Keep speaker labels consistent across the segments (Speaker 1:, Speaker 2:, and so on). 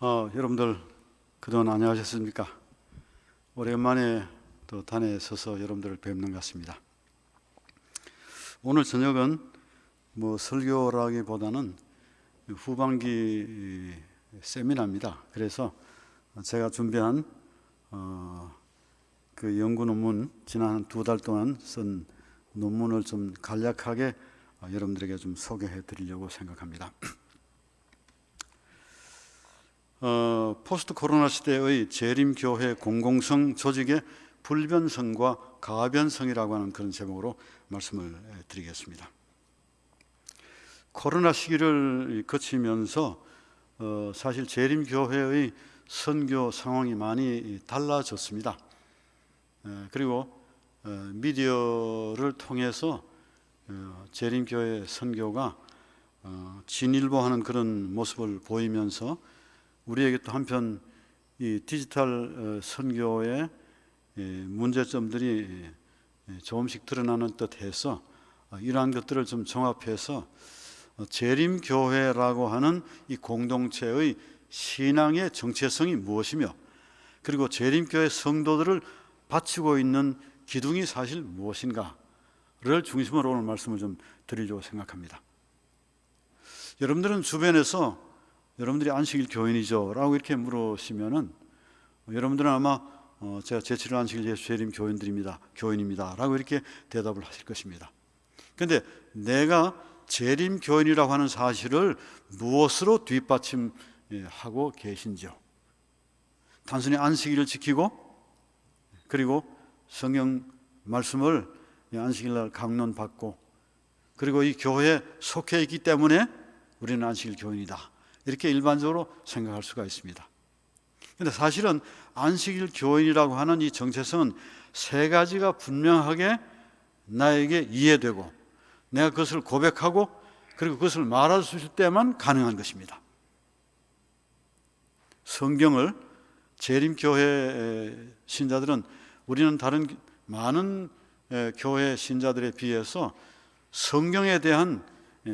Speaker 1: 여러분들 그동안 안녕하셨습니까? 오랜만에 또 단에 서서 여러분들을 뵙는 것 같습니다. 오늘 저녁은 설교라기보다는 후반기 세미나입니다. 그래서 제가 준비한 그 연구 논문, 지난 2달 동안 쓴 논문을 좀 간략하게 여러분들에게 좀 소개해 드리려고 생각합니다. 포스트 코로나 시대의 재림교회 공공성 조직의 불변성과 가변성이라고 하는 그런 제목으로 말씀을 드리겠습니다. 코로나 시기를 거치면서 사실 재림교회의 선교 상황이 많이 달라졌습니다. 그리고 미디어를 통해서 재림교회 선교가 진일보하는 그런 모습을 보이면서 우리에게 또 한편 이 디지털 선교의 문제점들이 조금씩 드러나는 듯해서 이러한 것들을 좀 종합해서 재림교회라고 하는 이 공동체의 신앙의 정체성이 무엇이며, 그리고 재림교회 성도들을 바치고 있는 기둥이 사실 무엇인가를 중심으로 오늘 말씀을 좀 드리려고 생각합니다. 여러분들은 주변에서 여러분들이 안식일 교인이죠? 라고 이렇게 물으시면은 여러분들은 아마 제가 제7일 안식일 예수 재림 교인입니다 라고 이렇게 대답을 하실 것입니다. 그런데 내가 재림 교인이라고 하는 사실을 무엇으로 뒷받침하고 계신지요? 단순히 안식일을 지키고, 그리고 성경 말씀을 안식일날 강론받고, 그리고 이 교회에 속해 있기 때문에 우리는 안식일 교인이다, 이렇게 일반적으로 생각할 수가 있습니다. 그런데 사실은 안식일 교인이라고 하는 이 정체성은 세 가지가 분명하게 나에게 이해되고, 내가 그것을 고백하고, 그리고 그것을 말할 수 있을 때만 가능한 것입니다. 성경을 재림교회 신자들은, 우리는 다른 많은 교회 신자들에 비해서 성경에 대한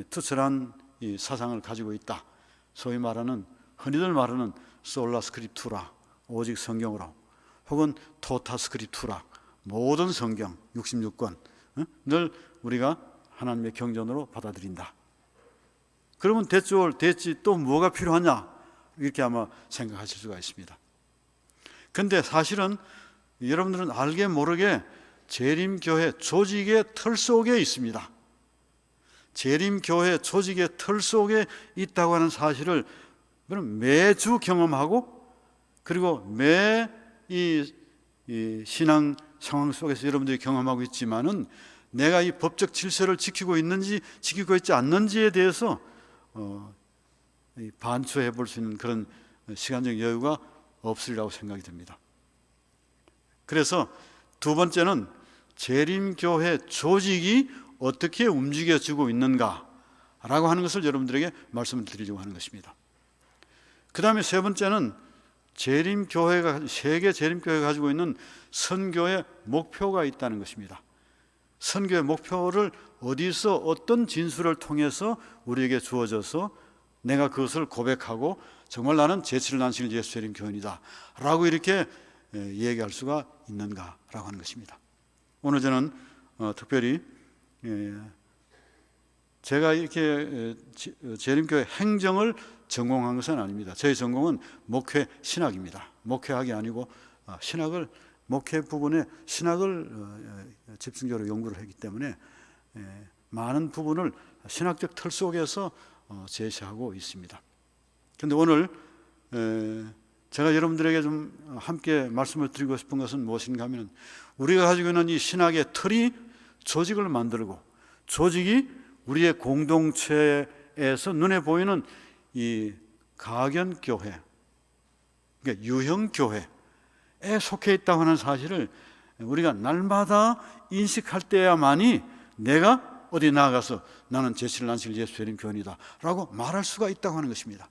Speaker 1: 투철한 이 사상을 가지고 있다. 소위 말하는, 흔히들 말하는 솔라 스크립투라, 오직 성경으로, 혹은 토타 스크립투라, 모든 성경 66권 늘 우리가 하나님의 경전으로 받아들인다. 그러면 됐지 또 뭐가 필요하냐, 이렇게 아마 생각하실 수가 있습니다. 그런데 사실은 여러분들은 알게 모르게 재림교회 조직의 틀 속에 있습니다. 재림교회 조직의 틀 속에 있다고 하는 사실을 매주 경험하고, 그리고 매 이 신앙 상황 속에서 여러분들이 경험하고 있지만은, 내가 이 법적 질서를 지키고 있는지 지키고 있지 않는지에 대해서 반추해 볼 수 있는 그런 시간적 여유가 없으리라고 생각이 듭니다. 그래서 두 번째는 재림교회 조직이 어떻게 움직여지고 있는가라고 하는 것을 여러분들에게 말씀을 드리려고 하는 것입니다. 그 다음에 세 번째는 세계 재림교회가 가지고 있는 선교의 목표가 있다는 것입니다. 선교의 목표를 어디서 어떤 진술을 통해서 우리에게 주어져서 내가 그것을 고백하고 정말 나는 제7일 안식일 예수 재림 교인이다 라고 이렇게 얘기할 수가 있는가라고 하는 것입니다. 오늘 저는 특별히 제가 이렇게 재림교회 행정을 전공한 것은 아닙니다. 저희 전공은 목회 신학입니다. 목회학이 아니고 목회 부분에 신학을 집중적으로 연구를 했기 때문에 많은 부분을 신학적 틀 속에서 제시하고 있습니다. 그런데 오늘 제가 여러분들에게 좀 함께 말씀을 드리고 싶은 것은 무엇인가 하면, 우리가 가지고 있는 이 신학의 틀이 조직을 만들고, 조직이 우리의 공동체에서 눈에 보이는 이 가견교회, 그러니까 유형교회에 속해 있다고 하는 사실을 우리가 날마다 인식할 때야만이 내가 어디 나아가서 나는 제7일 안식일 예수 재림 교인이다 라고 말할 수가 있다고 하는 것입니다.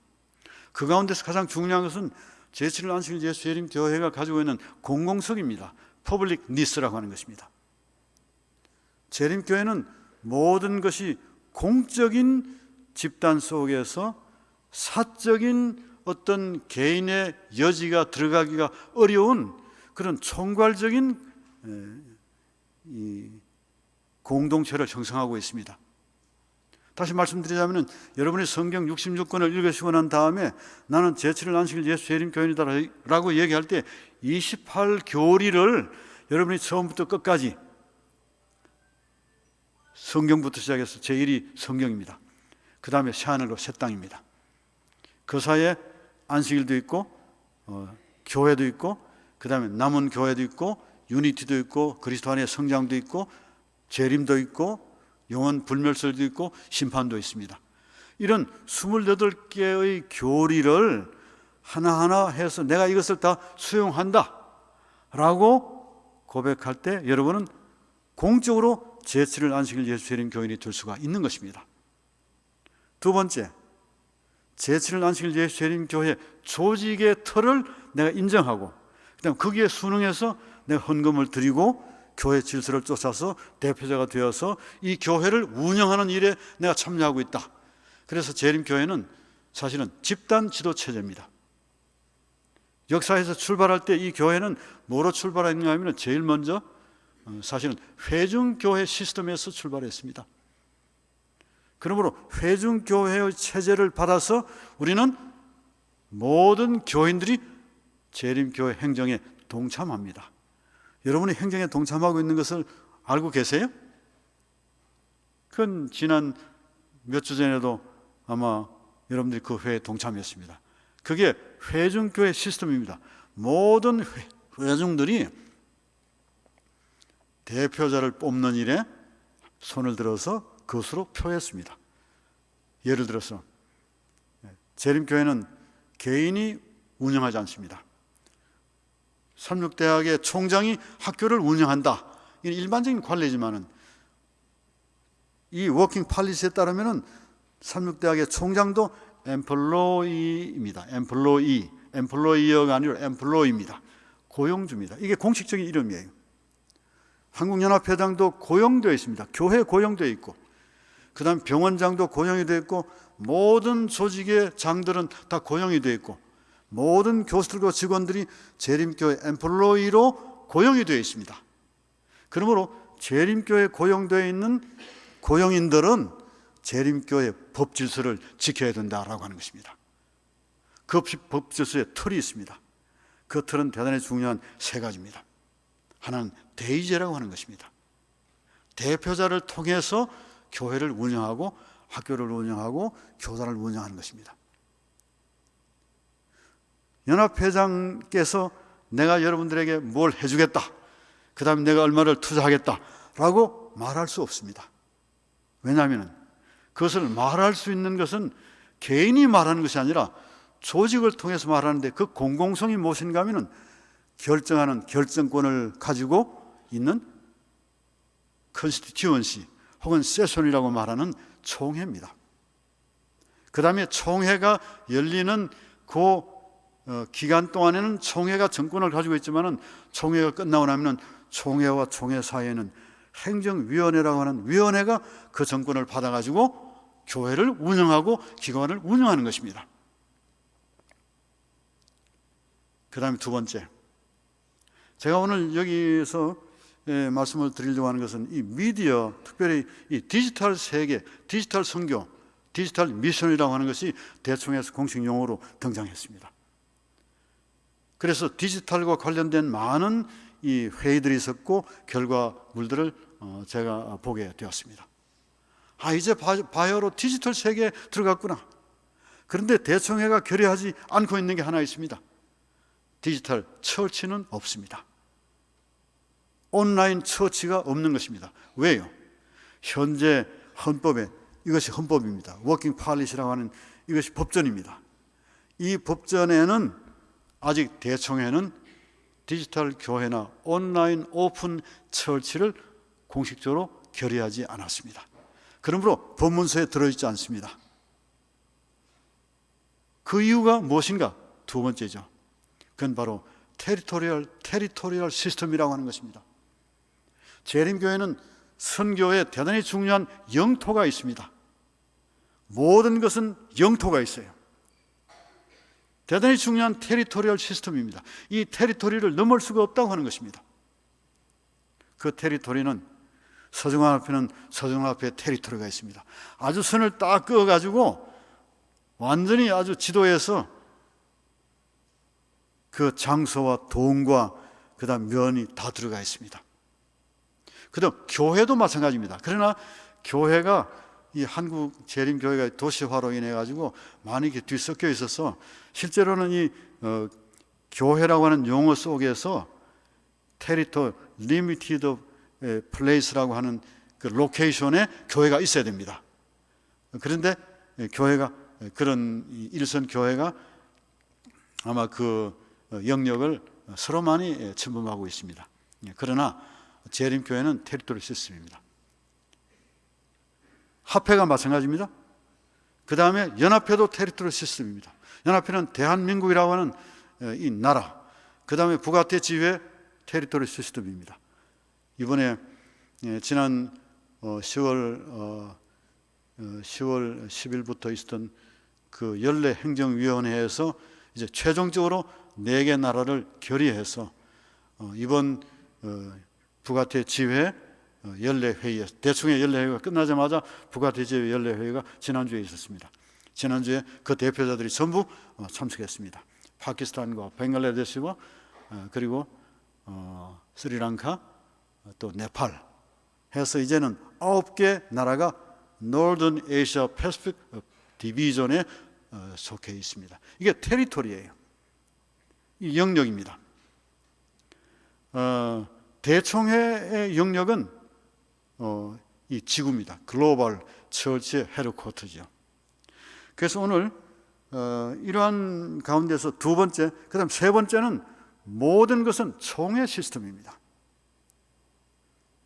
Speaker 1: 그 가운데서 가장 중요한 것은 제7일 안식일 예수 재림 교회가 가지고 있는 공공성입니다. 퍼블릭 니스라고 하는 것입니다. 재림교회는 모든 것이 공적인 집단 속에서 사적인 어떤 개인의 여지가 들어가기가 어려운 그런 총괄적인 이 공동체를 형성하고 있습니다. 다시 말씀드리자면 여러분이 성경 66권을 읽으시고 난 다음에 나는 제7일 안식일 예수 재림교인이다 라고 얘기할 때 28교리를 여러분이 처음부터 끝까지 성경부터 시작해서 제1이 성경입니다. 그 다음에 새하늘로 새 땅입니다. 그 사이에 안식일도 있고 교회도 있고 그 다음에 남은 교회도 있고 유니티도 있고 그리스도 안의 성장도 있고 재림도 있고 영원 불멸설도 있고 심판도 있습니다. 이런 28개의 교리를 하나하나 해서 내가 이것을 다 수용한다 라고 고백할 때 여러분은 공적으로 제7일 안식일 예수 재림 교인이 될 수가 있는 것입니다. 두 번째, 제7일 안식일 예수 재림 교회 조직의 틀을 내가 인정하고 그다음 거기에 순응해서 내가 헌금을 드리고 교회 질서를 쫓아서 대표자가 되어서 이 교회를 운영하는 일에 내가 참여하고 있다. 그래서 재림교회는 사실은 집단 지도 체제입니다. 역사에서 출발할 때 이 교회는 뭐로 출발했냐 하면 제일 먼저 사실은 회중교회 시스템에서 출발했습니다. 그러므로 회중교회의 체제를 받아서 우리는 모든 교인들이 재림교회 행정에 동참합니다. 여러분이 행정에 동참하고 있는 것을 알고 계세요? 그건 지난 몇 주 전에도 아마 여러분들이 그 회에 동참했습니다. 그게 회중교회 시스템입니다. 모든 회중들이 대표자를 뽑는 일에 손을 들어서 그것으로 표했습니다. 예를 들어서 재림교회는 개인이 운영하지 않습니다. 삼육대학의 총장이 학교를 운영한다. 이건 일반적인 관례지만은 이 워킹 팔리시에 따르면은 삼육대학의 총장도 엠플로이입니다. 엠플로이어가 아니라 엠플로이입니다. 고용주입니다. 이게 공식적인 이름이에요. 한국연합회장도 고용되어 있습니다. 교회 고용되어 있고, 그 다음 병원장도 고용이 되어 있고, 모든 조직의 장들은 다 고용이 되어 있고, 모든 교수들과 직원들이 재림교회 엠플로이로 고용이 되어 있습니다. 그러므로 재림교회에 고용되어 있는 고용인들은 재림교회 법질서를 지켜야 된다라고 하는 것입니다. 그 법질서에 틀이 있습니다. 그 틀은 대단히 중요한 세 가지입니다. 하나는 대의제라고 하는 것입니다. 대표자를 통해서 교회를 운영하고 학교를 운영하고 교단을 운영하는 것입니다. 연합회장께서 내가 여러분들에게 뭘 해주겠다, 그 다음에 내가 얼마를 투자하겠다라고 말할 수 없습니다. 왜냐하면 그것을 말할 수 있는 것은 개인이 말하는 것이 아니라 조직을 통해서 말하는데 그 공공성이 무엇인가 하면 결정하는 결정권을 가지고 있는 컨스티튜언시 혹은 세션이라고 말하는 총회입니다. 그 다음에 총회가 열리는 그 기간 동안에는 총회가 정권을 가지고 있지만은 총회가 끝나고 나면 총회와 총회 사이에는 행정위원회라고 하는 위원회가 그 정권을 받아가지고 교회를 운영하고 기관을 운영하는 것입니다. 그 다음에 두 번째, 제가 오늘 여기서 말씀을 드리려고 하는 것은 이 미디어, 특별히 이 디지털 세계, 디지털 선교, 디지털 미션이라고 하는 것이 대총회에서 공식 용어로 등장했습니다. 그래서 디지털과 관련된 많은 이 회의들이 있었고 결과물들을 제가 보게 되었습니다. 이제 바이오로 디지털 세계에 들어갔구나. 그런데 대총회가 결의하지 않고 있는 게 하나 있습니다. 디지털 처치는 없습니다. 온라인 처치가 없는 것입니다. 왜요? 현재 헌법에 이것이 헌법입니다. 워킹 팔리시라고 하는 이것이 법전입니다. 이 법전에는 아직 대총회는 디지털 교회나 온라인 오픈 처치를 공식적으로 결의하지 않았습니다. 그러므로 법문서에 들어있지 않습니다. 그 이유가 무엇인가? 두 번째죠. 그건 바로 테리토리얼 시스템이라고 하는 것입니다. 재림교회는 선교에 대단히 중요한 영토가 있습니다. 모든 것은 영토가 있어요. 대단히 중요한 테리토리얼 시스템입니다. 이 테리토리를 넘을 수가 없다고 하는 것입니다. 그 테리토리는 서정원 앞에는 서정원 앞에 테리토리가 있습니다. 아주 선을 딱 그어가지고 완전히 아주 지도에서 그 장소와 돈과 그 다음 면이 다 들어가 있습니다. 그 다음 교회도 마찬가지입니다. 그러나 교회가 이 한국 재림교회가 도시화로 인해 가지고 많이 뒤섞여 있어서 실제로는 이 교회라고 하는 용어 속에서 테리토리 리미티드 플레이스라고 하는 그 로케이션에 교회가 있어야 됩니다. 그런데 교회가 그런 일선 교회가 아마 그 영역을 서로 많이 침범하고 있습니다. 그러나 재림교회는 테리토리 시스템입니다. 합회가 마찬가지입니다. 그 다음에 연합회도 테리토리 시스템입니다. 연합회는 대한민국이라고 하는 이 나라, 그 다음에 북아태 지회 테리토리 시스템입니다. 이번에 지난 10월 10일부터 있었던 그 연례 행정위원회에서 이제 최종적으로 4개 나라를 결의해서 이번 북아태 지회 연례회의, 대충의 연례회의가 끝나자마자 북아태 지회 연례회의가 지난주에 있었습니다. 지난주에 그 대표자들이 전부 참석했습니다. 파키스탄과 벵글라데시와 그리고 스리랑카 또 네팔 해서 이제는 9개 나라가 Northern Asia Pacific 디비전에 속해 있습니다. 이게 테리토리예요. 이 영역입니다. 대총회의 영역은 이 지구입니다. 글로벌 처치의 헤드쿼터죠. 그래서 오늘 이러한 가운데서 두 번째, 그 다음 세 번째는 모든 것은 총회 시스템입니다.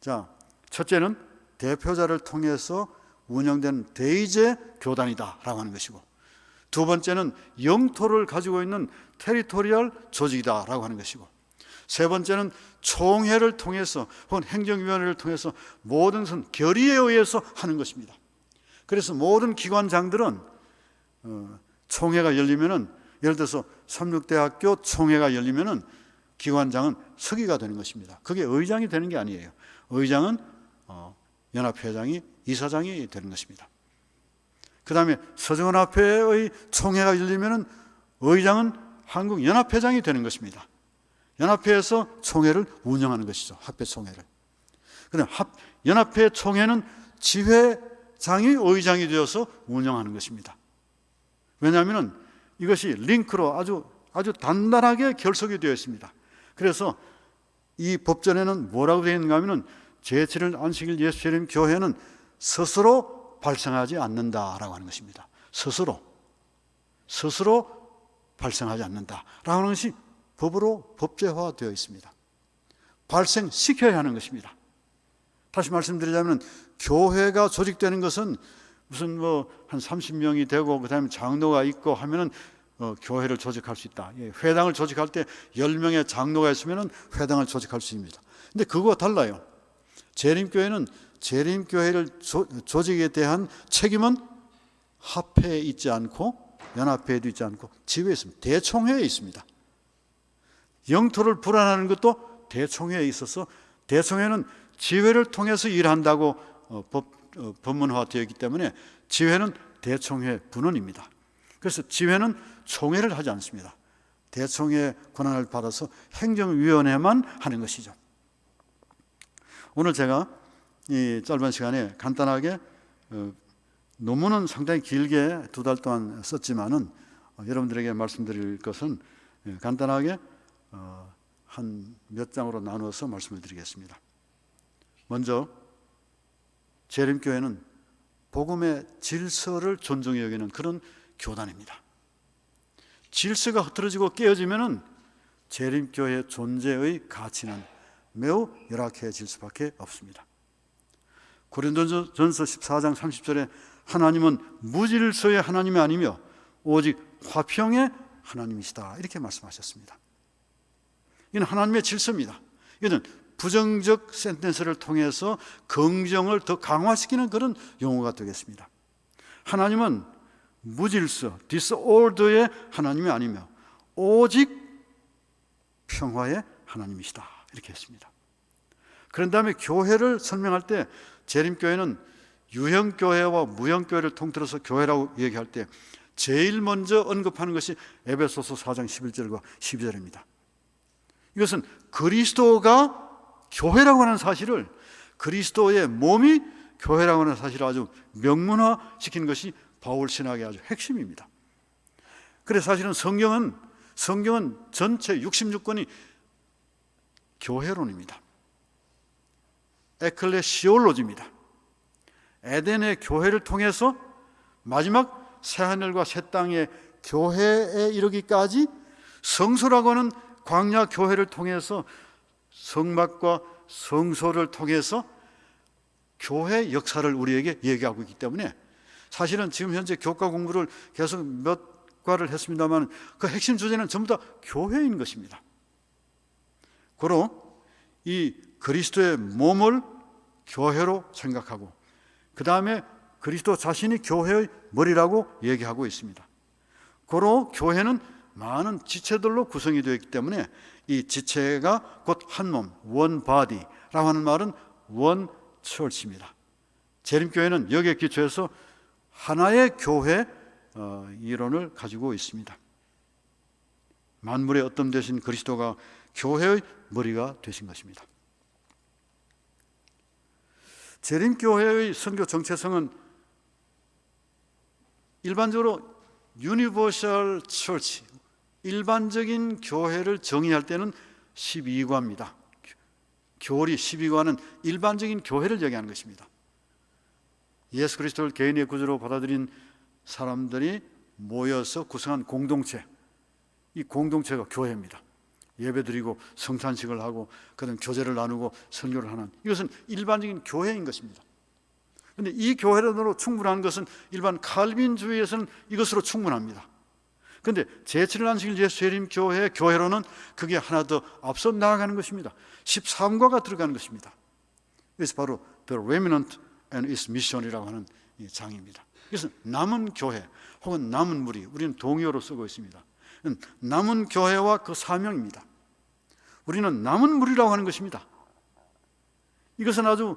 Speaker 1: 자, 첫째는 대표자를 통해서 운영되는 대의제 교단이다라고 하는 것이고, 두 번째는 영토를 가지고 있는 테리토리얼 조직이다라고 하는 것이고, 세 번째는 총회를 통해서 혹은 행정위원회를 통해서 모든 것은 결의에 의해서 하는 것입니다. 그래서 모든 기관장들은 총회가 열리면은, 예를 들어서 삼육대학교 총회가 열리면은 기관장은 서기가 되는 것입니다. 그게 의장이 되는 게 아니에요. 의장은 연합회장이, 이사장이 되는 것입니다. 그 다음에 서정원합회의 총회가 열리면은 의장은 한국연합회장이 되는 것입니다. 연합회에서 총회를 운영하는 것이죠. 합회 총회를. 그다음 연합회 총회는 지회장이 의장이 되어서 운영하는 것입니다. 왜냐하면 이것이 링크로 아주 단단하게 결속이 되어 있습니다. 그래서 이 법전에는 뭐라고 되어 있는가 하면 제7일 안식일 예수재림 교회는 스스로 발생하지 않는다라고 하는 것입니다. 스스로 발생하지 않는다라고 하는 것이 법으로 법제화되어 있습니다. 발생시켜야 하는 것입니다. 다시 말씀드리자면 교회가 조직되는 것은 무슨 한 30명이 되고 그다음에 장로가 있고 하면은 교회를 조직할 수 있다. 회당을 조직할 때 10명의 장로가 있으면은 회당을 조직할 수 있습니다. 근데 그거와 달라요. 재림교회는 재림교회를 조직에 대한 책임은 합회에 있지 않고 연합회에도 있지 않고 지회에 있습니다. 대총회에 있습니다. 영토를 불안하는 것도 대총회에 있어서 대총회는 지회를 통해서 일한다고 법문화되어 있기 때문에 지회는 대총회 분원입니다. 그래서 지회는 총회를 하지 않습니다. 대총회 권한을 받아서 행정위원회만 하는 것이죠. 오늘 제가 이 짧은 시간에 간단하게 논문은 상당히 길게 2달 동안 썼지만은 여러분들에게 말씀드릴 것은 간단하게 한 몇 장으로 나누어서 말씀을 드리겠습니다. 먼저 재림교회는 복음의 질서를 존중히 여기는 그런 교단입니다. 질서가 흐트러지고 깨어지면은 재림교회의 존재의 가치는 매우 열악해질 수밖에 없습니다. 고린도전서 14장 30절에 하나님은 무질서의 하나님이 아니며 오직 화평의 하나님이시다 이렇게 말씀하셨습니다. 이는 하나님의 질서입니다. 이는 부정적 센텐스를 통해서 긍정을 더 강화시키는 그런 용어가 되겠습니다. 하나님은 무질서, 디스오더의 하나님이 아니며 오직 평화의 하나님이시다, 이렇게 했습니다. 그런 다음에 교회를 설명할 때 재림교회는 유형교회와 무형교회를 통틀어서 교회라고 얘기할 때 제일 먼저 언급하는 것이 에베소서 4장 11절과 12절입니다. 이것은 그리스도가 교회라고 하는 사실을, 그리스도의 몸이 교회라고 하는 사실을 아주 명문화시킨 것이 바울 신학의 아주 핵심입니다. 그래서 사실은 성경은 전체 66권이 교회론입니다. 에클레시올로지입니다. 에덴의 교회를 통해서 마지막 새하늘과 새 땅의 교회에 이르기까지 성소라고 하는 광야 교회를 통해서 성막과 성소를 통해서 교회 역사를 우리에게 얘기하고 있기 때문에 사실은 지금 현재 교과 공부를 계속 몇 과를 했습니다만 그 핵심 주제는 전부 다 교회인 것입니다. 고로 이 그리스도의 몸을 교회로 생각하고 그 다음에 그리스도 자신이 교회의 머리라고 얘기하고 있습니다. 고로 교회는 많은 지체들로 구성이 되어 있기 때문에 이 지체가 곧 한 몸, 원 바디라고 하는 말은 원 처치입니다. 재림교회는 여기에 기초해서 하나의 교회 이론을 가지고 있습니다. 만물의 어떤 되신 그리스도가 교회의 머리가 되신 것입니다. 재림교회의 선교 정체성은 일반적으로 유니버셜 처치, 일반적인 교회를 정의할 때는 12과입니다. 교리 12과는 일반적인 교회를 얘기하는 것입니다. 예수 그리스도를 개인의 구주로 받아들인 사람들이 모여서 구성한 공동체, 이 공동체가 교회입니다. 예배드리고 성찬식을 하고 그다음 교제를 나누고 선교를 하는, 이것은 일반적인 교회인 것입니다. 그런데 이 교회론으로 충분한 것은 일반 칼빈주의에서는 이것으로 충분합니다. 그런데 제7일 안식일 예수 재림 교회의 교회론은 그게 하나 더 앞서 나아가는 것입니다. 13과가 들어가는 것입니다. 그래서 바로 The Remnant and Its Mission이라고 하는 이 장입니다. 그래서 남은 교회 혹은 남은 무리, 우리는 동의어로 쓰고 있습니다. 남은 교회와 그 사명입니다. 우리는 남은 무리라고 하는 것입니다. 이것은 아주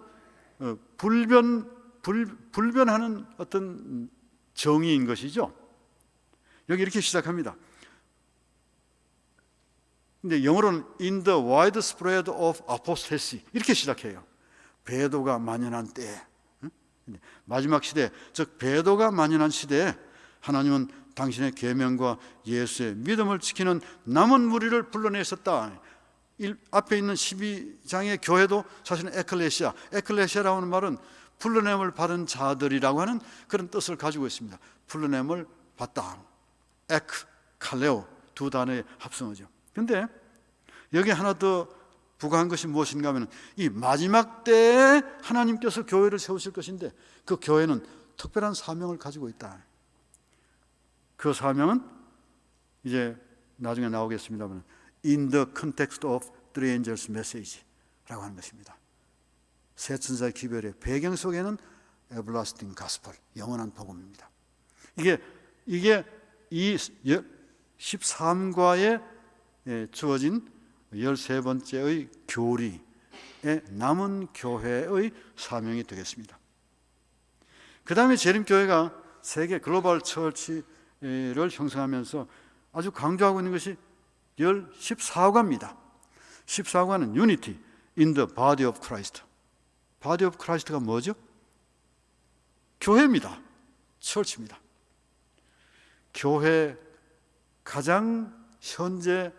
Speaker 1: 불변하는 어떤 정의인 것이죠. 여기 이렇게 시작합니다. 근데 영어로는 In the widespread of apostasy 이렇게 시작해요. 배도가 만연한 때에, 마지막 시대, 즉 배도가 만연한 시대에 하나님은 당신의 계명과 예수의 믿음을 지키는 남은 무리를 불러내셨다. 앞에 있는 12장의 교회도 사실은 에클레시아라고 하는 말은 불러냄을 받은 자들이라고 하는 그런 뜻을 가지고 있습니다. 불러냄을 받다. 칼레오, 두 단어의 합성어죠. 그런데 여기 하나 더 부과한 것이 무엇인가 하면 이 마지막 때에 하나님께서 교회를 세우실 것인데 그 교회는 특별한 사명을 가지고 있다. 그 사명은 이제 나중에 나오겠습니다만 In the context of three angels' message라고 하는 것입니다. 세 천사의 기별의 배경 속에는 everlasting gospel, 영원한 복음입니다. 이게 이 13과에 주어진 13번째의 교리의 남은 교회의 사명이 되겠습니다. 그 다음에 재림교회가 세계 글로벌 처치를 형성하면서 아주 강조하고 있는 것이 14과입니다. 14과는 Unity in the body of Christ. body of Christ가 뭐죠? 교회입니다. 처치입니다. 교회 가장 현재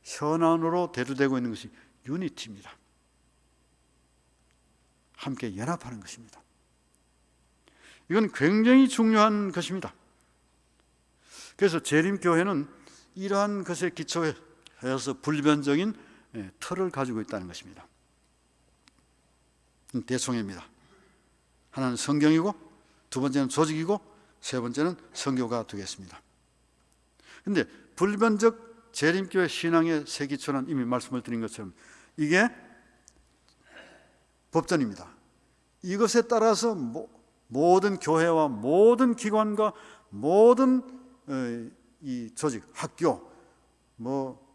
Speaker 1: 현안으로 대두되고 있는 것이 유니티입니다. 함께 연합하는 것입니다. 이건 굉장히 중요한 것입니다. 그래서 재림교회는 이러한 것에 기초해서 불변적인 틀을 가지고 있다는 것입니다. 대총회입니다. 하나는 성경이고 두 번째는 조직이고 세 번째는 선교가 되겠습니다. 그런데 불변적 재림교회 신앙의 세 기초는 이미 말씀을 드린 것처럼 이게 법전입니다. 이것에 따라서 모든 교회와 모든 기관과 모든 이 조직, 학교, 뭐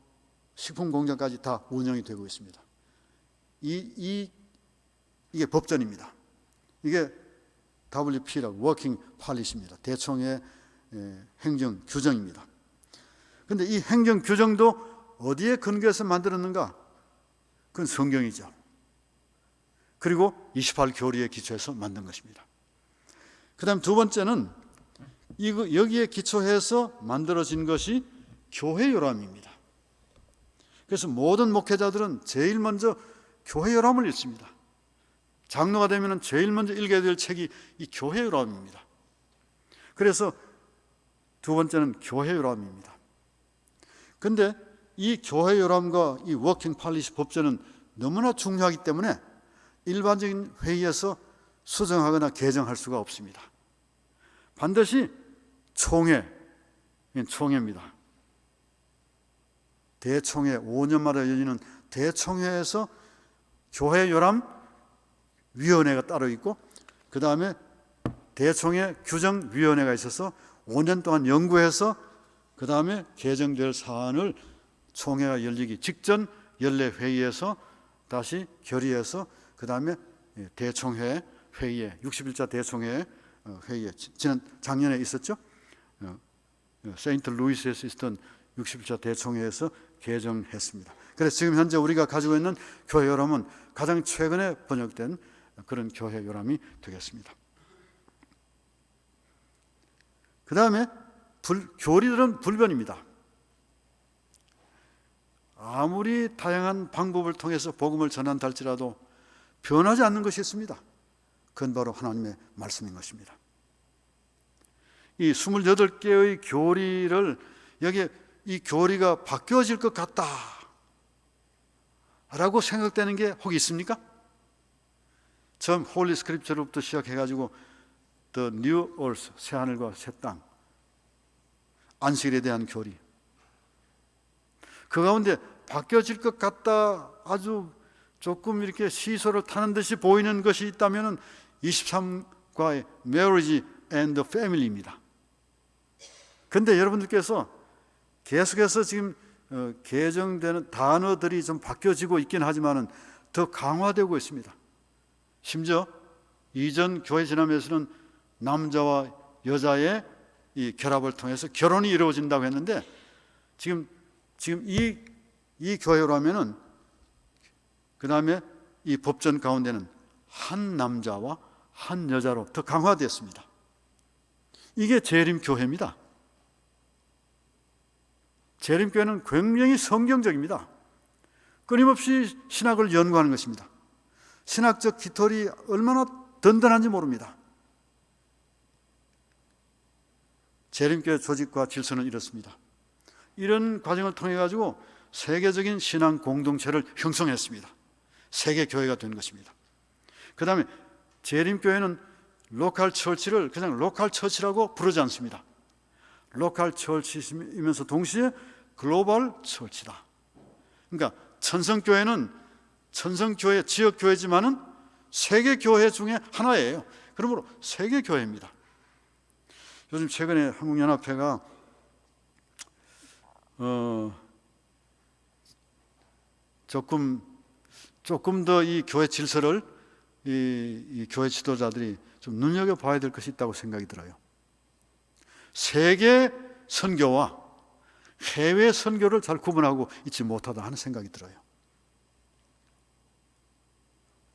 Speaker 1: 식품 공장까지 다 운영이 되고 있습니다. 이게 법전입니다. 이게 WP라고 워킹 팔릿입니다. 대총회 행정 규정입니다. 그런데 이 행정 규정도 어디에 근거해서 만들었는가? 그건 성경이죠. 그리고 28교리에 기초해서 만든 것입니다. 그 다음 두 번째는 여기에 기초해서 만들어진 것이 교회 요람입니다. 그래서 모든 목회자들은 제일 먼저 교회 요람을 읽습니다. 장로가 되면 제일 먼저 읽어야 될 책이 이 교회 요람입니다. 그래서 두 번째는 교회 요람입니다. 그런데 이 교회 요람과 이 워킹 팔릿 법전은 너무나 중요하기 때문에 일반적인 회의에서 수정하거나 개정할 수가 없습니다. 반드시 총회입니다. 대총회, 5년마다 열리는 대총회에서 교회 요람 위원회가 따로 있고, 그 다음에 대총회 규정위원회가 있어서 5년 동안 연구해서 그 다음에 개정될 사안을 총회가 열리기 직전 연례 회의에서 다시 결의해서 그 다음에 대총회 회의에 60일자 대총회 회의에 작년에 있었죠. 세인트 루이스에서 있었던 60일자 대총회에서 개정했습니다. 그래서 지금 현재 우리가 가지고 있는 교회 요람은 가장 최근에 번역된 그런 교회 요람이 되겠습니다. 그 다음에 교리들은 불변입니다. 아무리 다양한 방법을 통해서 복음을 전한다 할지라도 변하지 않는 것이 있습니다. 그건 바로 하나님의 말씀인 것입니다. 이 28개의 교리를 여기에 이 교리가 바뀌어질 것 같다 라고 생각되는 게 혹 있습니까? 처음 홀리 스크립처로부터 시작해가지고 The New Earth, 새하늘과 새 땅, 안식일에 대한 교리, 그 가운데 바뀌어질 것 같다, 아주 조금 이렇게 시소를 타는 듯이 보이는 것이 있다면 23과의 Marriage and Family입니다. 그런데 여러분들께서 계속해서 지금 개정되는 단어들이 좀 바뀌어지고 있긴 하지만 더 강화되고 있습니다. 심지어 이전 교회 진화에서는 남자와 여자의 이 결합을 통해서 결혼이 이루어진다고 했는데 지금 이 교회로 하면은 그 다음에 이 법전 가운데는 한 남자와 한 여자로 더 강화되었습니다. 이게 재림교회입니다. 재림교회는 굉장히 성경적입니다. 끊임없이 신학을 연구하는 것입니다. 신학적 깃털이 얼마나 든든한지 모릅니다. 재림교회 조직과 질서는 이렇습니다. 이런 과정을 통해 가지고 세계적인 신앙 공동체를 형성했습니다. 세계교회가 된 것입니다. 그 다음에 재림교회는 로컬 처치를 그냥 로컬 처치라고 부르지 않습니다. 로컬 처치이면서 동시에 글로벌 처치다. 그러니까 천성교회는 천성교회, 지역교회지만은 세계교회 중에 하나예요. 그러므로 세계교회입니다. 요즘 최근에 한국연합회가 조금 더 이 교회 질서를 이 교회 지도자들이 좀 눈여겨봐야 될 것이 있다고 생각이 들어요. 세계 선교와 해외 선교를 잘 구분하고 있지 못하다 하는 생각이 들어요.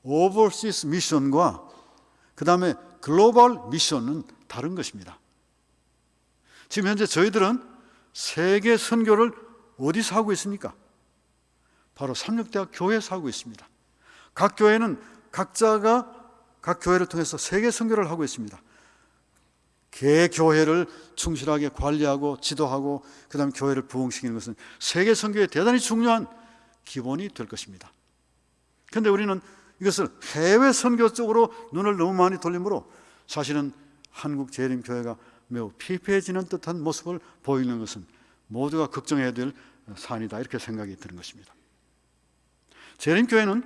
Speaker 1: 오버시스 미션과 그 다음에 글로벌 미션은 다른 것입니다. 지금 현재 저희들은 세계 선교를 어디서 하고 있습니까? 바로 삼육대학 교회에서 하고 있습니다. 각 교회는 각자가 각 교회를 통해서 세계 선교를 하고 있습니다. 개교회를 충실하게 관리하고 지도하고 그 다음에 교회를 부흥시키는 것은 세계 선교에 대단히 중요한 기본이 될 것입니다. 그런데 우리는 이것을 해외 선교 쪽으로 눈을 너무 많이 돌리므로 사실은 한국 재림교회가 매우 피폐해지는 듯한 모습을 보이는 것은 모두가 걱정해야 될 사안이다, 이렇게 생각이 드는 것입니다. 재림교회는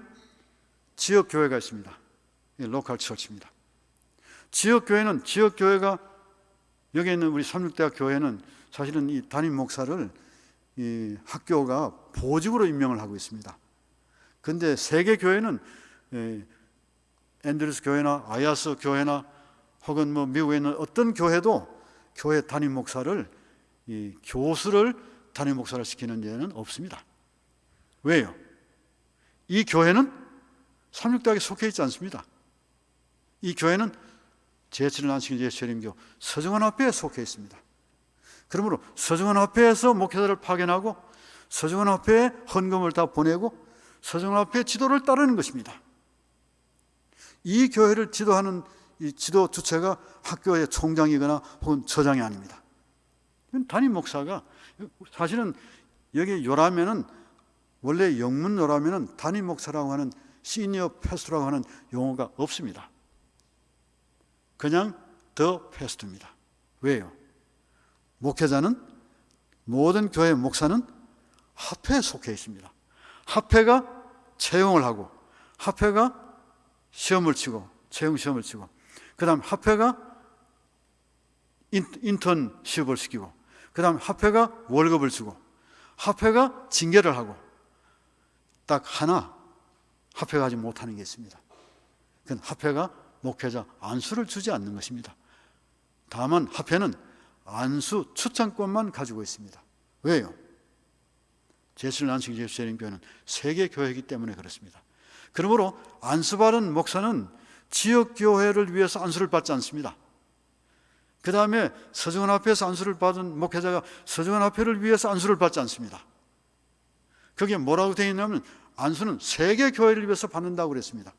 Speaker 1: 지역교회가 있습니다. 로컬 처치입니다. 지역교회는 지역교회가 여기 있는 우리 삼육대학 교회는 사실은 이 담임 목사를 이 학교가 보직으로 임명을 하고 있습니다. 그런데 세계 교회는 앤드루스 교회나 아야스 교회나 혹은 뭐 미국에 있는 어떤 교회도 교회 담임 목사를 이 교수를 담임 목사를 시키는 예는 없습니다. 왜요? 이 교회는 삼육대학에 속해 있지 않습니다. 이 교회는 제7일 안식일 예수님교 서정원합회에 속해 있습니다. 그러므로 서정원합회에서 목회자를 파견하고 서정원합회에 헌금을 다 보내고 서정원합회의 지도를 따르는 것입니다. 이 교회를 지도하는 이 지도 주체가 학교의 총장이거나 혹은 처장이 아닙니다. 담임 목사가 사실은 여기 요라면은 원래 영문 요라면은 담임 목사라고 하는 시니어 패스터라고 하는 용어가 없습니다. 그냥 더 패스터입니다. 왜요? 목회자는 모든 교회 목사는 합회에 속해 있습니다. 합회가 채용을 하고 합회가 시험을 치고 채용 시험을 치고 그 다음 합회가 인턴십을 시키고 그 다음 합회가 월급을 주고 합회가 징계를 하고 딱 하나 합회가 하지 못하는 게 있습니다. 그건 합회가 목회자 안수를 주지 않는 것입니다. 다만 합회는 안수 추천권만 가지고 있습니다. 왜요? 제7일 안식일 예수님교회는 세계 교회이기 때문에 그렇습니다. 그러므로 안수받은 목사는 지역교회를 위해서 안수를 받지 않습니다. 그 다음에 서정원합회에서 안수를 받은 목회자가 서정원합회를 위해서 안수를 받지 않습니다. 그게 뭐라고 되어 있냐면 안수는 세계교회를 위해서 받는다고 그랬습니다.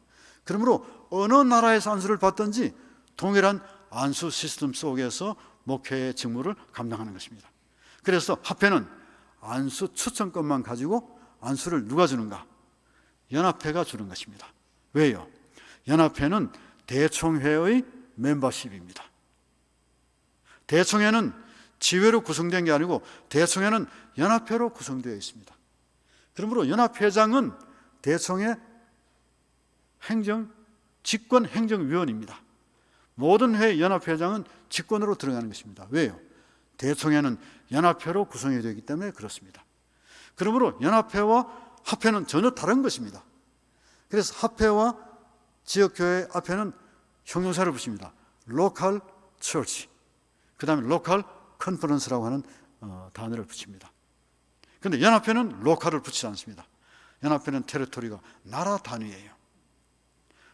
Speaker 1: 그러므로 어느 나라에서 안수를 받든지 동일한 안수 시스템 속에서 목회의 직무를 감당하는 것입니다. 그래서 합회는 안수 추천권만 가지고 안수를 누가 주는가? 연합회가 주는 것입니다. 왜요? 연합회는 대총회의 멤버십입니다. 대총회는 지회로 구성된 게 아니고 대총회는 연합회로 구성되어 있습니다. 그러므로 연합회장은 대총회 직권행정위원입니다. 모든 회의 연합회장은 직권으로 들어가는 것입니다. 왜요? 대총회는 연합회로 구성이 되기 때문에 그렇습니다. 그러므로 연합회와 합회는 전혀 다른 것입니다. 그래서 합회와 지역교회 앞에는 형용사를 붙입니다. 로컬 처치, 그 다음에 로컬 컨퍼런스라고 하는 단어를 붙입니다. 그런데 연합회는 로컬을 붙이지 않습니다. 연합회는 테리토리가 나라 단위예요.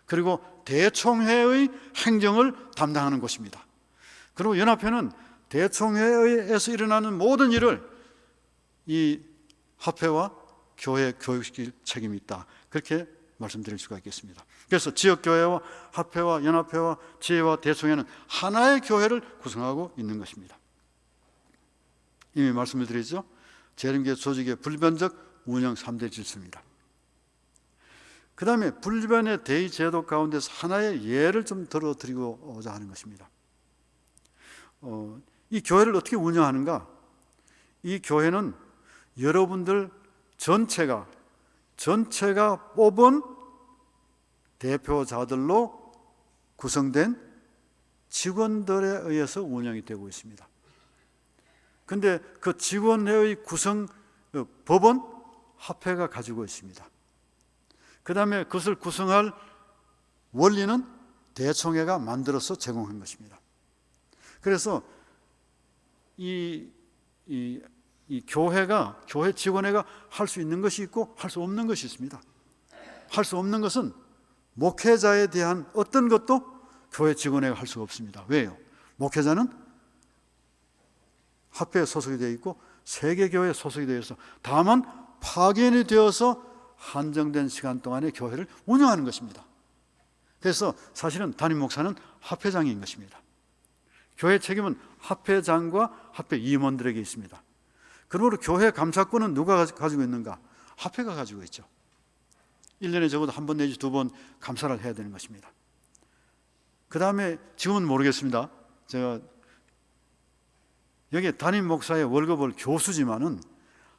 Speaker 1: 그리고 대총회의 행정을 담당하는 곳입니다. 그리고 연합회는 대총회에서 일어나는 모든 일을 이 합회와 교회 교육시킬 책임이 있다. 그렇게 말씀드릴 수가 있겠습니다. 그래서 지역교회와 합회와 연합회와 지회와 대총회는 하나의 교회를 구성하고 있는 것입니다. 이미 말씀을 드렸죠. 재림교회 조직의 불변적 운영 3대 질서입니다. 그 다음에 불변의 대의 제도 가운데서 하나의 예를 좀 들어드리고자 하는 것입니다. 이 교회를 어떻게 운영하는가? 이 교회는 여러분들 전체가 뽑은 대표자들로 구성된 직원들에 의해서 운영이 되고 있습니다. 그런데 그 직원의 구성 법은 합회가 가지고 있습니다. 그 다음에 그것을 구성할 원리는 대총회가 만들어서 제공한 것입니다. 그래서 이 교회가, 교회 직원회가 할 수 있는 것이 있고 할 수 없는 것이 있습니다. 할 수 없는 것은 목회자에 대한 어떤 것도 교회 직원회가 할 수가 없습니다. 왜요? 목회자는 합회에 소속이 되어 있고 세계교회에 소속이 되어 있어 다만 파견이 되어서 한정된 시간 동안에 교회를 운영하는 것입니다. 그래서 사실은 담임 목사는 합회장인 것입니다. 교회 책임은 합회장과 합회 임원들에게 있습니다. 그러므로 교회 감사권은 누가 가지고 있는가? 합회가 가지고 있죠. 1년에 적어도 한 번 내지 두 번 감사를 해야 되는 것입니다. 그 다음에 지금은 모르겠습니다. 제가 여기 담임 목사의 월급을 교수지만은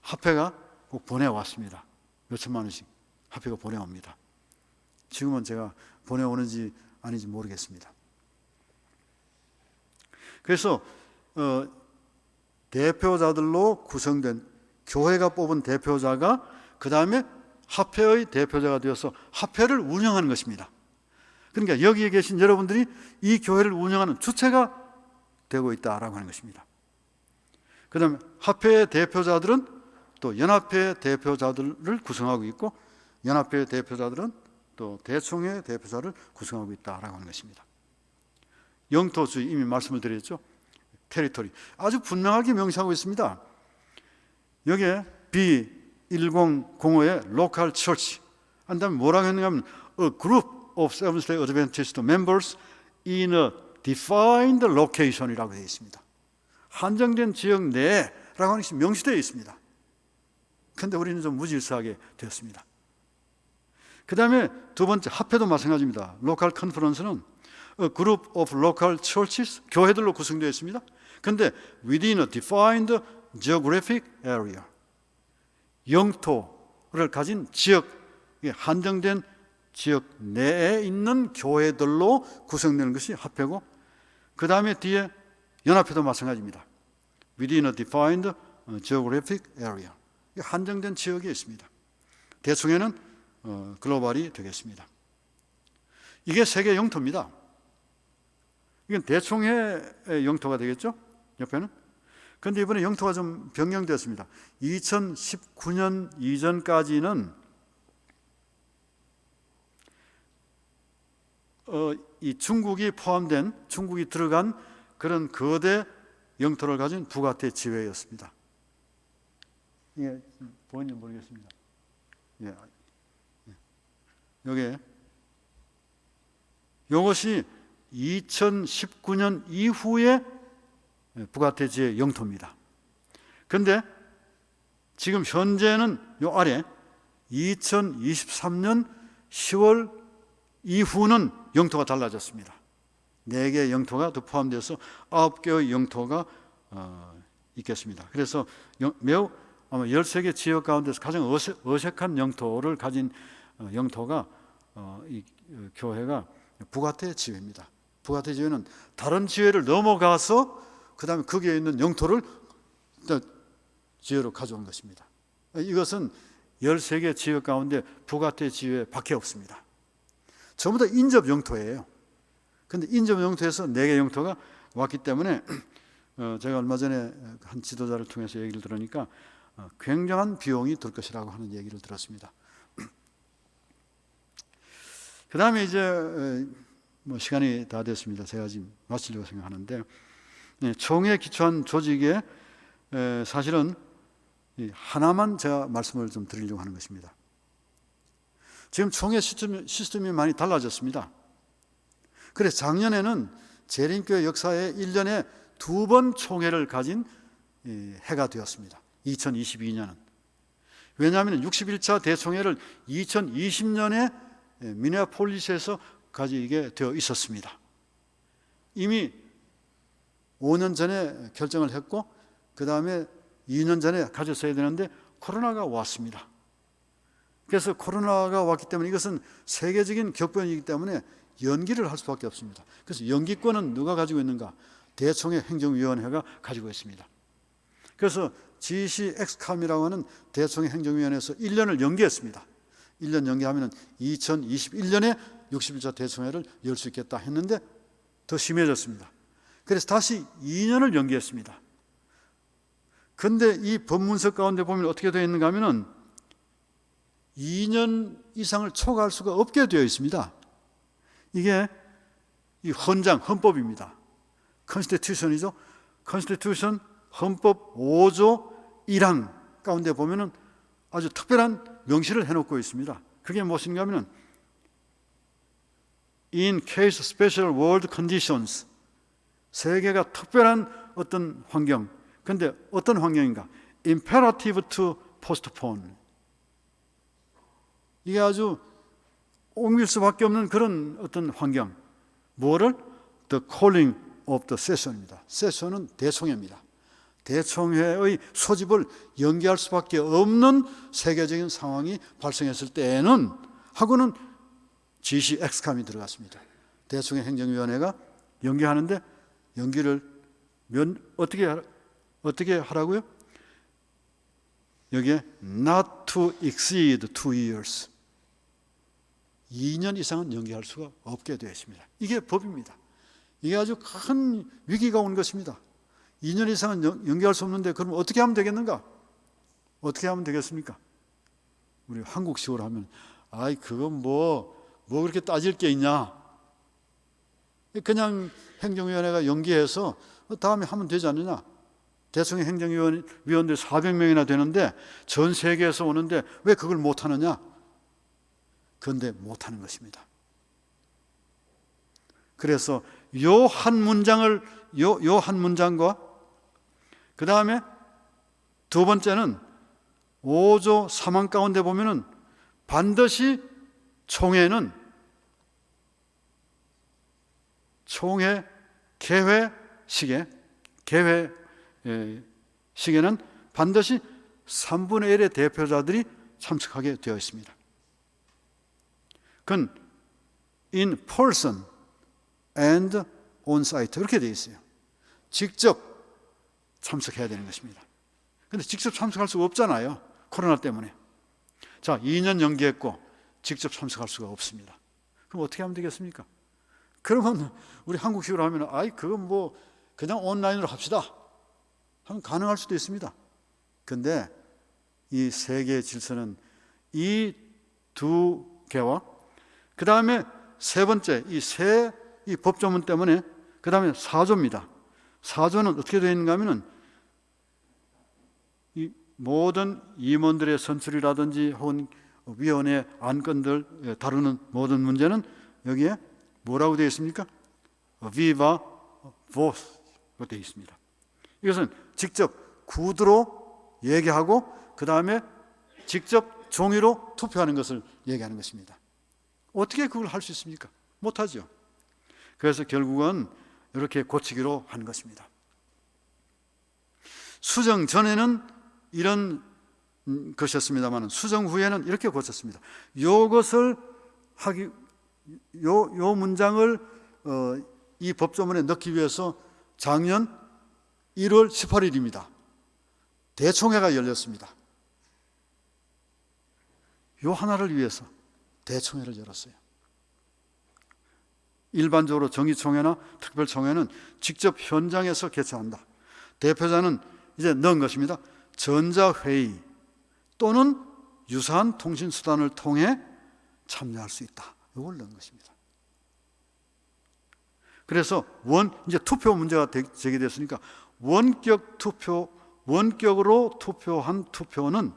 Speaker 1: 합회가 꼭 보내왔습니다. 몇천만 원씩 합회가 보내옵니다. 지금은 제가 보내오는지 아닌지 모르겠습니다. 그래서 대표자들로 구성된 교회가 뽑은 대표자가 그 다음에 합회의 대표자가 되어서 합회를 운영하는 것입니다. 그러니까 여기에 계신 여러분들이 이 교회를 운영하는 주체가 되고 있다라고 하는 것입니다. 그 다음에 합회의 대표자들은 또 연합회 대표자들을 구성하고 있고, 연합회 대표자들은 또 대총회 대표자를 구성하고 있다라고 하는 것입니다. 영토주의, 이미 말씀을 드렸죠. 테리토리 아주 분명하게 명시하고 있습니다. 여기에 B1005의 local church 한 다음에 뭐라고 했는가 하면 a group of Seventh-day Adventist members in a defined location이라고 되어 있습니다. 한정된 지역 내라고 하는 것이 명시되어 있습니다. 그런데 우리는 좀 무질서하게 되었습니다. 그 다음에 두 번째 합회도 마찬가지입니다. local conference는 a group of local churches, 교회들로 구성되어 있습니다. 그런데 within a defined geographic area, 영토를 가진 지역, 한정된 지역 내에 있는 교회들로 구성되는 것이 합회고, 그 다음에 뒤에 연합회도 마찬가지입니다. within a defined geographic area, 한정된 지역에 있습니다. 대충에는 글로벌이 되겠습니다. 이게 세계 영토입니다. 이건 대총회의 영토가 되겠죠? 옆에는. 그런데 이번에 영토가 좀 변경되었습니다. 2019년 이전까지는 이 중국이 포함된, 중국이 들어간 그런 거대 영토를 가진 북아태 지회였습니다. 이게 보이는지 모르겠습니다. 예. 이것이 2019년 이후에 북아태 지회 영토입니다. 그런데 지금 현재는 요 아래 2023년 10월 이후는 영토가 달라졌습니다. 4개의 영토가 더 포함되어서 9개의 영토가 있겠습니다. 그래서 매우 아마 13개 지역 가운데서 가장 어색한 영토를 가진 영토가 이 교회가 북아태 지회입니다. 북아태 지회는 다른 지회를 넘어가서 그 다음에 거기에 있는 영토를 지회로 가져온 것입니다. 이것은 13개 지역 가운데 북아태 지회 밖에 없습니다. 전부 다 인접 영토예요. 그런데 인접 영토에서 4개 영토가 왔기 때문에 제가 얼마 전에 한 지도자를 통해서 얘기를 들으니까 굉장한 비용이 들 것이라고 하는 얘기를 들었습니다. 그 다음에 이제 시간이 다 됐습니다. 제가 지금 마치려고 생각하는데, 총회에 기초한 조직에 사실은 하나만 제가 말씀을 좀 드리려고 하는 것입니다. 지금 총회 시스템이 많이 달라졌습니다. 그래서 작년에는 재림교회 역사에 1년에 2번 총회를 가진 해가 되었습니다. 2022년은. 왜냐하면 61차 대총회를 2020년에 미네아폴리스에서 가지게 되어 있었습니다. 이미 5년 전에 결정을 했고, 그 다음에 2년 전에 가졌어야 되는데 코로나가 왔습니다. 그래서 코로나가 왔기 때문에 이것은 세계적인 격변이기 때문에 연기를 할 수밖에 없습니다. 그래서 연기권은 누가 가지고 있는가? 대총회 행정위원회가 가지고 있습니다. 그래서 GCXCAM이라고 하는 대총회 행정위원회에서 1년을 연기했습니다. 1년 연기하면 2021년에 61차 대총회를 열 수 있겠다 했는데 더 심해졌습니다. 그래서 다시 2년을 연기했습니다. 그런데 이 법문서 가운데 보면 어떻게 되어 있는가 하면은 2년 이상을 초과할 수가 없게 되어 있습니다. 이게 이 헌법입니다. 컨스티튜션이죠. 컨스티튜션 헌법 5조 1항 가운데 보면은 아주 특별한 명시를 해놓고 있습니다. 그게 무엇인가 하면은 In case special world conditions, 세계가 특별한 어떤 환경, 그런데 어떤 환경인가? Imperative to postpone. 이게 아주 옮길 수밖에 없는 그런 어떤 환경. 뭐를? The calling of the session입니다. 세션은 대총회입니다. 대총회의 소집을 연기할 수밖에 없는 세계적인 상황이 발생했을 때에는 하고는 GCXCAM이 들어갔습니다. 대총회 행정위원회가 연기하는데 연기를 어떻게 하라고요? 여기에 not to exceed 2 years, 2년 이상은 연기할 수가 없게 되어 있습니다. 이게 법입니다. 이게 아주 큰 위기가 온 것입니다. 2년 이상은 연기할 수 없는데 그럼 어떻게 하면 되겠는가? 어떻게 하면 되겠습니까? 우리 한국식으로 하면 아이 그건 뭐 그렇게 따질 게 있냐? 그냥 행정위원회가 연기해서 다음에 하면 되지 않느냐? 대통령 행정위원들 400명이나 되는데 전 세계에서 오는데 왜 그걸 못하느냐? 그런데 못하는 것입니다. 그래서 요 한 문장을 요 한 문장과 그 다음에 두 번째는 5조 3항 가운데 보면은 반드시 총회 개회 시계는 반드시 3분의 1의 대표자들이 참석하게 되어 있습니다. 그건 in person and on site 이렇게 되어 있어요. 직접 참석해야 되는 것입니다. 그런데 직접 참석할 수가 없잖아요. 코로나 때문에. 자, 2년 연기했고 직접 참석할 수가 없습니다. 그럼 어떻게 하면 되겠습니까? 그러면 우리 한국식으로 하면 아이 그건 뭐 그냥 온라인으로 합시다 하면 가능할 수도 있습니다. 그런데 이 세계의 질서는 이 두 개와 그 다음에 세 번째 이 법조문 때문에 그 다음에 4조입니다. 4조는 어떻게 되어 있는가 하면은 이 모든 임원들의 선출이라든지 혹은 위원회 안건들 다루는 모든 문제는 여기에 뭐라고 되어 있습니까? viva voce로 되어 있습니다. 이것은 직접 구두로 얘기하고 그 다음에 직접 종이로 투표하는 것을 얘기하는 것입니다. 어떻게 그걸 할 수 있습니까? 못하죠. 그래서 결국은 이렇게 고치기로 한 것입니다. 수정 전에는 이런 것이었습니다만 수정 후에는 이렇게 고쳤습니다. 이것을 요 문장을 이 법조문에 넣기 위해서 작년 1월 18일입니다. 대총회가 열렸습니다. 요 하나를 위해서 대총회를 열었어요. 일반적으로 정기총회나 특별총회는 직접 현장에서 개최한다. 대표자는 이제 넣은 것입니다. 전자회의 또는 유사한 통신수단을 통해 참여할 수 있다. 이걸 넣은 것입니다. 그래서 이제 투표 문제가 제기됐으니까 원격으로 투표한 투표는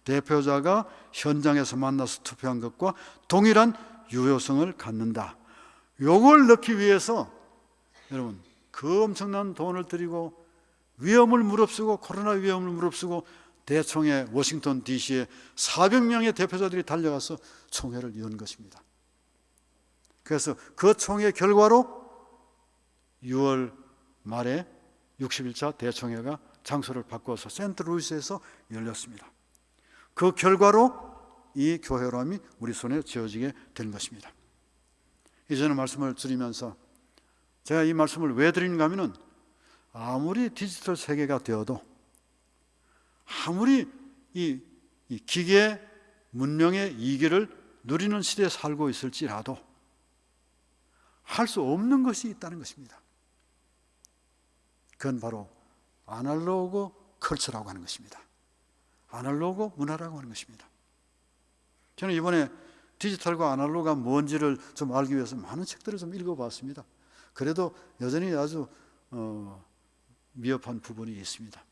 Speaker 1: 대표자가 현장에서 만나서 투표한 것과 동일한 유효성을 갖는다. 이걸 넣기 위해서 여러분 그 엄청난 돈을 들이고 위험을 무릅쓰고 코로나 위험을 무릅쓰고 대총회 워싱턴 DC에 400명의 대표자들이 달려가서 총회를 연 것입니다. 그래서 그 총회 결과로 6월 말에 61차 대총회가 장소를 바꿔서 세인트루이스에서 열렸습니다. 그 결과로 이 교회로함이 우리 손에 쥐어지게 된 것입니다. 이제는 말씀을 드리면서 제가 이 말씀을 왜 드리는가 하면은 아무리 디지털 세계가 되어도 아무리 이 기계 문명의 이기를 누리는 시대에 살고 있을지라도 할 수 없는 것이 있다는 것입니다. 그건 바로 아날로그 컬처라고 하는 것입니다. 아날로그 문화라고 하는 것입니다. 저는 이번에 디지털과 아날로그가 뭔지를 좀 알기 위해서 많은 책들을 좀 읽어봤습니다. 그래도 여전히 아주 미흡한 부분이 있습니다.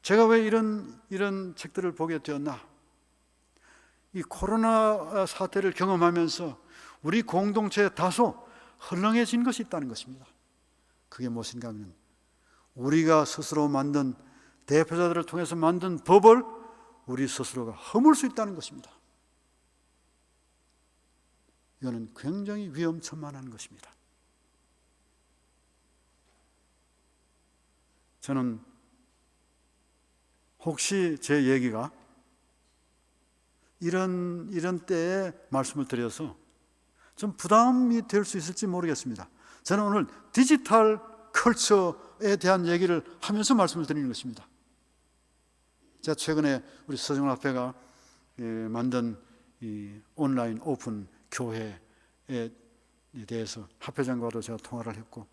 Speaker 1: 제가 왜 이런 책들을 보게 되었나? 이 코로나 사태를 경험하면서 우리 공동체에 다소 헐렁해진 것이 있다는 것입니다. 그게 무엇인가 하면 우리가 스스로 만든 대표자들을 통해서 만든 법을 우리 스스로가 허물 수 있다는 것입니다. 이거는 굉장히 위험천만한 것입니다. 저는 혹시 제 얘기가 이런 때에 말씀을 드려서 좀 부담이 될 수 있을지 모르겠습니다. 저는 오늘 디지털 컬처에 대한 얘기를 하면서 말씀을 드리는 것입니다. 제가 최근에 우리 서정합회가 만든 이 온라인 오픈 교회에 대해서 합회장과도 제가 통화를 했고,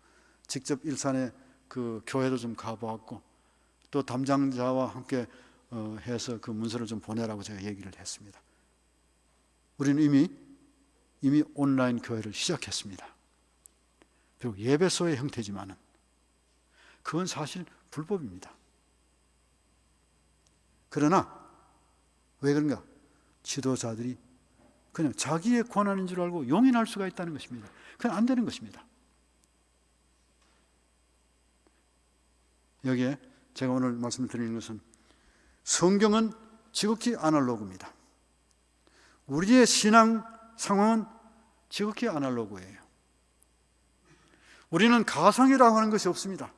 Speaker 1: 직접 일산에 그 교회도 좀 가보았고, 또 담당자와 함께 해서 그 문서를 좀 보내라고 제가 얘기를 했습니다. 우리는 이미 온라인 교회를 시작했습니다. 비록 예배소의 형태지만은 그건 사실 불법입니다. 그러나 왜 그런가? 지도자들이 그냥 자기의 권한인 줄 알고 용인할 수가 있다는 것입니다. 그건 안 되는 것입니다. 여기에 제가 오늘 말씀을 드리는 것은, 성경은 지극히 아날로그입니다. 우리의 신앙 상황은 지극히 아날로그예요. 우리는 가상이라고 하는 것이 없습니다.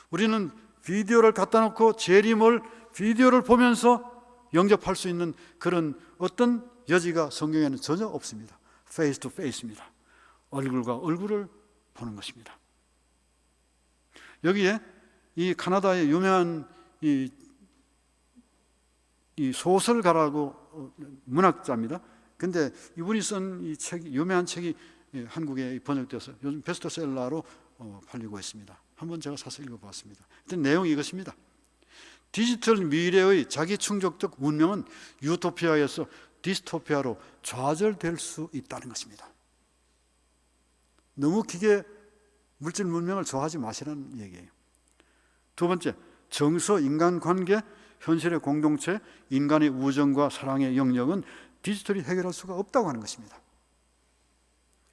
Speaker 1: 우리는 비디오를 갖다 놓고 재림을 비디오를 보면서 영접할 수 있는 그런 어떤 여지가 성경에는 전혀 없습니다. 페이스 투 페이스입니다. 얼굴과 얼굴을 보는 것입니다. 여기에 이 카나다의 유명한 이 소설가라고 문학자입니다. 근데 이분이 쓴 이 책이, 유명한 책이 한국에 번역돼서 요즘 베스트셀러로 팔리고 있습니다. 한번 제가 사서 읽어봤습니다. 일단 내용이 이것입니다. 디지털 미래의 자기 충족적 운명은 유토피아에서 디스토피아로 좌절될 수 있다는 것입니다. 너무 기계 물질 문명을 좋아하지 마시라는 얘기예요. 두 번째, 정서, 인간관계, 현실의 공동체, 인간의 우정과 사랑의 영역은 디지털이 해결할 수가 없다고 하는 것입니다.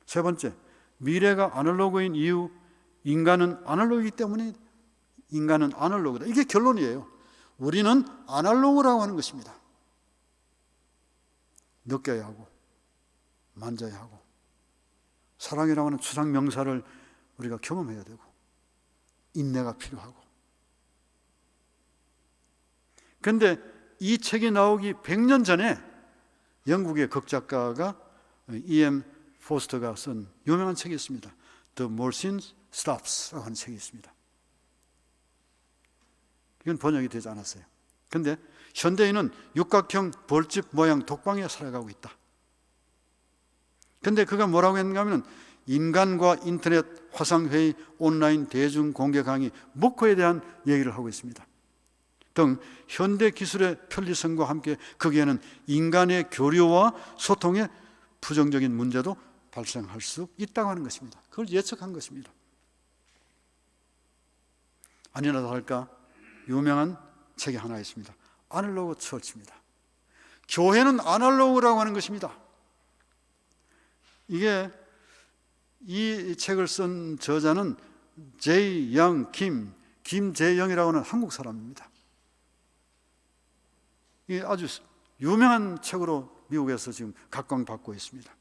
Speaker 1: 세 번째, 미래가 아날로그인 이유, 인간은 아날로그이기 때문에 인간은 아날로그다. 이게 결론이에요. 우리는 아날로그라고 하는 것입니다. 느껴야 하고 만져야 하고, 사랑이라고 하는 추상 명사를 우리가 경험해야 되고, 인내가 필요하고. 그런데 이 책이 나오기 100년 전에 영국의 극작가가 E.M. 포스터가 쓴 유명한 책이 있습니다. The Machine Stops라고 하는 책이 있습니다. 이건 번역이 되지 않았어요. 그런데 현대인은 육각형 벌집 모양 독방에 살아가고 있다. 그런데 그가 뭐라고 했는가 하면, 인간과 인터넷, 화상회의, 온라인 대중 공개 강의, 목표에 대한 얘기를 하고 있습니다. 등 현대 기술의 편리성과 함께 거기에는 인간의 교류와 소통에 부정적인 문제도 발생할 수 있다고 하는 것입니다. 그걸 예측한 것입니다. 아니나 다를까 유명한 책이 하나 있습니다. 아날로그 처치입니다. 교회는 아날로그라고 하는 것입니다. 이게 이 책을 쓴 저자는 김재영이라고 하는 한국 사람입니다. 이게 아주 유명한 책으로 미국에서 지금 각광받고 있습니다.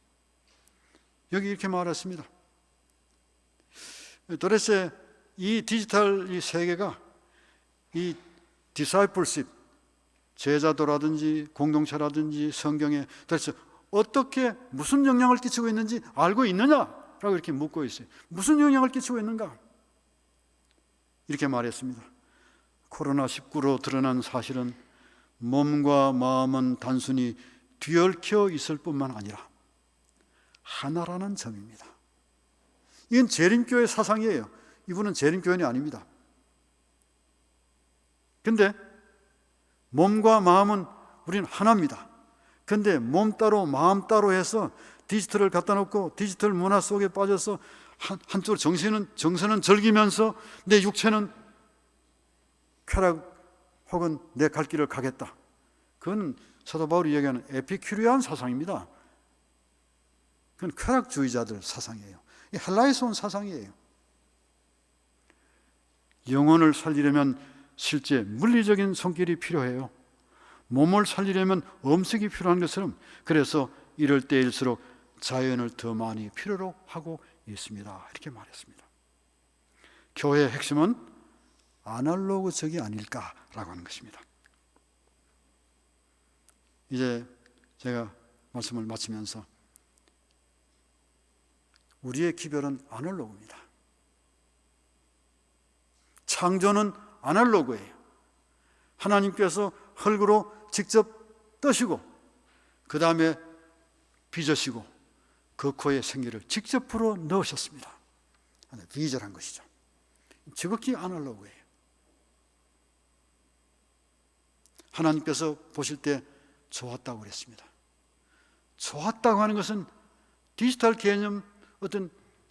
Speaker 1: 여기 이렇게 말했습니다. 도대체 이 디지털 이 세계가 이 디사이플십, 제자도라든지 공동체라든지 성경에 도대체 어떻게 무슨 영향을 끼치고 있는지 알고 있느냐라고 이렇게 묻고 있어요. 무슨 영향을 끼치고 있는가? 이렇게 말했습니다. 코로나19로 드러난 사실은 몸과 마음은 단순히 뒤얽혀 있을 뿐만 아니라 하나라는 점입니다. 이건 재림교회 사상이에요. 이분은 재림교회는 아닙니다. 근데 몸과 마음은 우리는 하나입니다. 근데 몸 따로 마음 따로 해서 디지털을 갖다 놓고 디지털 문화 속에 빠져서 한쪽으로 정서는 즐기면서 내 육체는 쾌락 혹은 내 갈 길을 가겠다. 그건 사도 바울이 얘기하는 에피큐리안 사상입니다. 그건 쾌락주의자들 사상이에요. 이 헬라에서 온 사상이에요. 영혼을 살리려면 실제 물리적인 손길이 필요해요. 몸을 살리려면 음식이 필요한 것처럼, 그래서 이럴 때일수록 자연을 더 많이 필요로 하고 있습니다. 이렇게 말했습니다. 교회의 핵심은 아날로그적이 아닐까라고 하는 것입니다. 이제 제가 말씀을 마치면서, 우리의 기별은 아날로그입니다. 창조는 아날로그예요. 하나님께서 흙으로 직접 떠시고 그 다음에 빚으시고 그 코에 생기를 직접 불어 넣으셨습니다. 비절한 것이죠. 지극히 아날로그예요. 하나님께서 보실 때 좋았다고 그랬습니다. 좋았다고 하는 것은 디지털 개념 어떤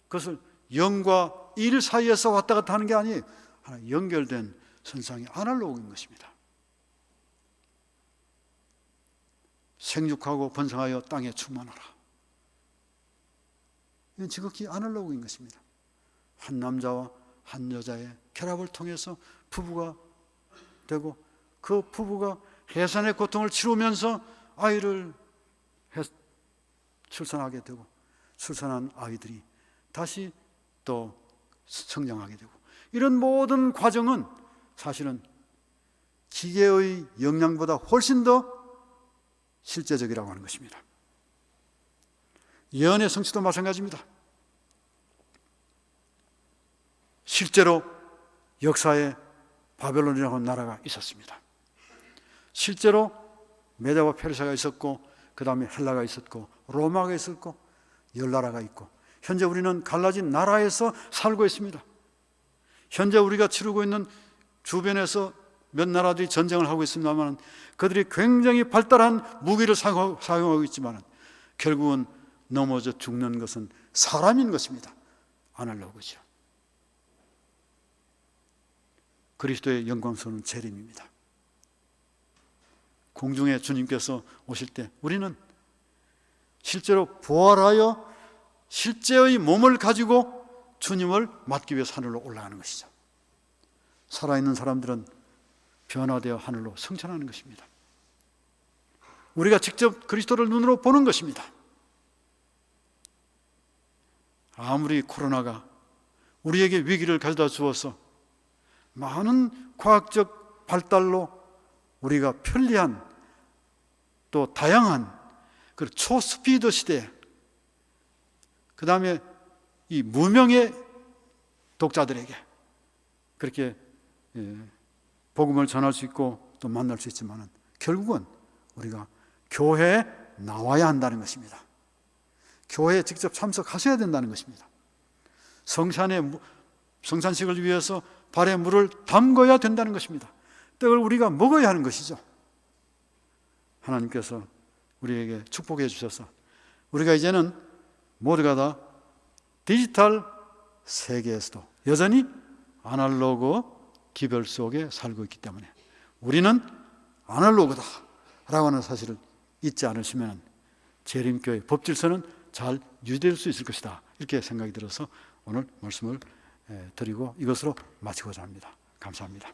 Speaker 1: 것을 영과 일 사이에서 왔다 갔다 하는 게 아니에요. 하나 연결된 선상의 아날로그인 것입니다. 생육하고 번성하여 땅에 충만하라. 이건 지극히 아날로그인 것입니다. 한 남자와 한 여자의 결합을 통해서 부부가 되고 그 부부가 해산의 고통을 치르면서 아이를 출산하게 되고 출산한 아이들이 다시 또 성장하게 되고 이런 모든 과정은 사실은 기계의 역량보다 훨씬 더 실제적이라고 하는 것입니다. 예언의 성취도 마찬가지입니다. 실제로 역사에 바벨론이라고 하는 나라가 있었습니다. 실제로 메대와 페르시아가 있었고 그 다음에 헬라가 있었고 로마가 있었고 열 나라가 있고 현재 우리는 갈라진 나라에서 살고 있습니다. 현재 우리가 치르고 있는 주변에서 몇 나라들이 전쟁을 하고 있습니다만 그들이 굉장히 발달한 무기를 사용하고 있지만 결국은 넘어져 죽는 것은 사람인 것입니다. 아날로그죠. 그리스도의 영광스러운 재림입니다. 공중에 주님께서 오실 때 우리는 실제로 부활하여 실제의 몸을 가지고 주님을 맞기 위해서 하늘로 올라가는 것이죠. 살아있는 사람들은 변화되어 하늘로 승천하는 것입니다. 우리가 직접 그리스도를 눈으로 보는 것입니다. 아무리 코로나가 우리에게 위기를 가져다 주어서 많은 과학적 발달로 우리가 편리한 또 다양한 그 초스피드 시대, 그 다음에 이 무명의 독자들에게 그렇게 복음을 전할 수 있고 또 만날 수 있지만 결국은 우리가 교회에 나와야 한다는 것입니다. 교회에 직접 참석하셔야 된다는 것입니다. 성찬식을 위해서 발에 물을 담궈야 된다는 것입니다. 떡을 우리가 먹어야 하는 것이죠. 하나님께서 우리에게 축복해 주셔서 우리가 이제는 모두가 다 디지털 세계에서도 여전히 아날로그 기별 속에 살고 있기 때문에 우리는 아날로그다 라고 하는 사실을 잊지 않으시면 재림교회 법질서는 잘 유지될 수 있을 것이다 이렇게 생각이 들어서 오늘 말씀을 드리고 이것으로 마치고자 합니다. 감사합니다.